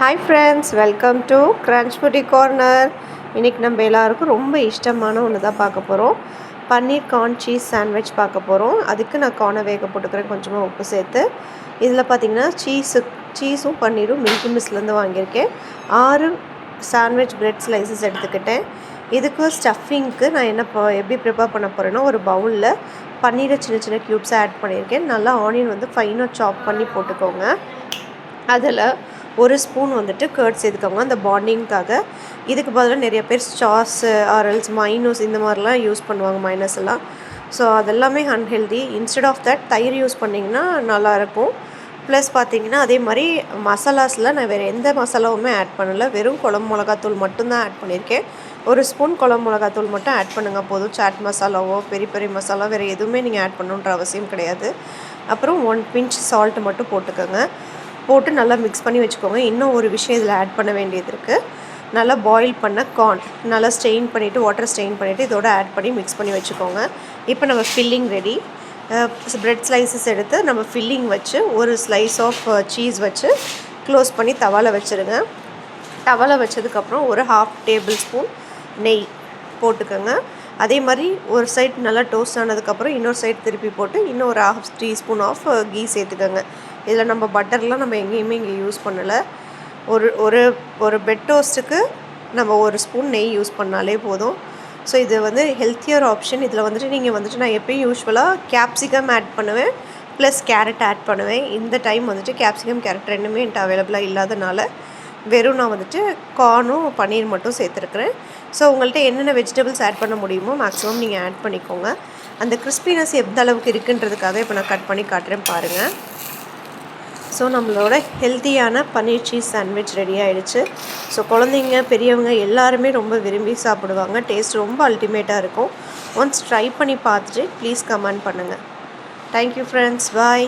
Hi friends, welcome to crunch foodie corner. இன்றைக்கி நம்ம எல்லாருக்கும் ரொம்ப இஷ்டமான ஒன்று தான் பார்க்க போகிறோம். பன்னீர் கார்ன் சீஸ் சாண்ட்விச் பார்க்க போகிறோம். அதுக்கு நான் கார்னை வேக போட்டுக்கிறேன், கொஞ்சமாக உப்பு சேர்த்து. இதில் பார்த்திங்கன்னா சீஸும் பன்னீரும் மில்கி மிஸ்லேருந்து வாங்கியிருக்கேன். 6 சாண்ட்விச் பிரெட் ஸ்லைசஸ் எடுத்துக்கிட்டேன். இதுக்கு ஸ்டஃபிங்க்கு நான் எப்படி ப்ரிப்பேர் பண்ண போகிறேன்னா, ஒரு பவுலில் பன்னீரை சின்ன சின்ன க்யூப்ஸாக ஆட் பண்ணியிருக்கேன். நல்லா ஆனியன் வந்து ஃபைனாக சாப் பண்ணி போட்டுக்கோங்க. அதில் 1 ஸ்பூன் வந்துட்டு கர்ட் சேர்த்துக்கோங்க, அந்த பாண்டிங்காக. இதுக்கு பதிலாக நிறைய பேர் சாஸு ஆரல்ஸ் மைனோஸ் இந்த மாதிரிலாம் யூஸ் பண்ணுவாங்க, மைனஸ் எல்லாம். ஸோ அதெல்லாமே அன்ஹெல்தி. இன்ஸ்டெட் ஆஃப் தட் தயிர் யூஸ் பண்ணிங்கன்னா நல்லாயிருக்கும். ப்ளஸ் பார்த்திங்கன்னா அதே மாதிரி மசாலாஸில் நான் வேறு எந்த மசாலாவுமே ஆட் பண்ணலை, வெறும் குழம்பு மிளகாத்தூள் மட்டும்தான் ஆட் பண்ணியிருக்கேன். 1 ஸ்பூன் குழம்பு மிளகாத்தூள் மட்டும் ஆட் பண்ணுங்கள் போதும். சாட் மசாலாவோ பெரிய பெரிய மசாலா வேறு எதுவுமே நீங்கள் ஆட் பண்ணணுன்ற அவசியம் கிடையாது. அப்புறம் 1 பிஞ்ச் சால்ட்டு மட்டும் போட்டுக்கோங்க. போட்டு நல்லா மிக்ஸ் பண்ணி வச்சுக்கோங்க. இன்னும் ஒரு விஷயம் இதில் ஆட் பண்ண வேண்டியது இருக்குது. நல்லா பாயில் பண்ண கார்ன் நல்லா ஸ்ட்ரெயின் பண்ணிவிட்டு, வாட்டர் ஸ்ட்ரெயின் பண்ணிவிட்டு இதோட ஆட் பண்ணி மிக்ஸ் பண்ணி வச்சுக்கோங்க. இப்போ நம்ம ஃபில்லிங் ரெடி. ப்ரெட் ஸ்லைசஸ் எடுத்து நம்ம ஃபில்லிங் வச்சு ஒரு ஸ்லைஸ் ஆஃப் சீஸ் வச்சு க்ளோஸ் பண்ணி தவாவில் வச்சுருங்க. தவாவில் வச்சதுக்கப்புறம் ஒரு 1/2 டேபிள் ஸ்பூன் நெய் போட்டுக்கோங்க. அதே மாதிரி ஒரு சைட் நல்லா டோஸ்ட் ஆனதுக்கப்புறம் இன்னொரு சைட் திருப்பி போட்டு இன்னும் ஒரு 1/2 டீஸ்பூன் ஆஃப் கீ சேர்த்துக்கோங்க. இதில் நம்ம பட்டர்லாம் நம்ம எங்கேயுமே இங்கே யூஸ் பண்ணலை. ஒரு ஒரு ஒரு பெட் டோஸ்ட்டுக்கு நம்ம 1 ஸ்பூன் நெய் யூஸ் பண்ணாலே போதும். ஸோ இது வந்து ஹெல்த்தியர் ஆப்ஷன். இதில் வந்துட்டு நீங்கள் வந்துட்டு நான் எப்பயும் யூஸ்வலாக கேப்சிகம் ஆட் பண்ணுவேன், ப்ளஸ் கேரட் ஆட் பண்ணுவேன். இந்த டைம் வந்துட்டு கேப்சிகம் கேரட் ரெண்டுமே என்கிட்ட அவைலபிளாக இல்லாதனால வெறும் நான் வந்துட்டு கார்னும் பன்னீர் மட்டும் சேர்த்துருக்குறேன். ஸோ உங்கள்கிட்ட என்னென்ன வெஜிடபிள்ஸ் ஆட் பண்ண முடியுமோ மேக்ஸிமம் நீங்கள் ஆட் பண்ணிக்கோங்க. அந்த கிறிஸ்பினஸ் எந்த அளவுக்கு இருக்குன்றதுக்காக இப்போ நான் கட் பண்ணி காட்டுறேன் பாருங்கள். ஸோ நம்மளோட ஹெல்த்தியான பன்னீர் சீஸ் சாண்ட்விச் ரெடி ஆகிடுச்சு. ஸோ குழந்தைங்க பெரியவங்க எல்லாருமே ரொம்ப விரும்பி சாப்பிடுவாங்க. டேஸ்ட் ரொம்ப அல்டிமேட்டாக இருக்கும். ஒன்ஸ் ட்ரை பண்ணி பார்த்துட்டு ப்ளீஸ் கமெண்ட் பண்ணுங்கள். தேங்க்யூ ஃப்ரெண்ட்ஸ், பாய்.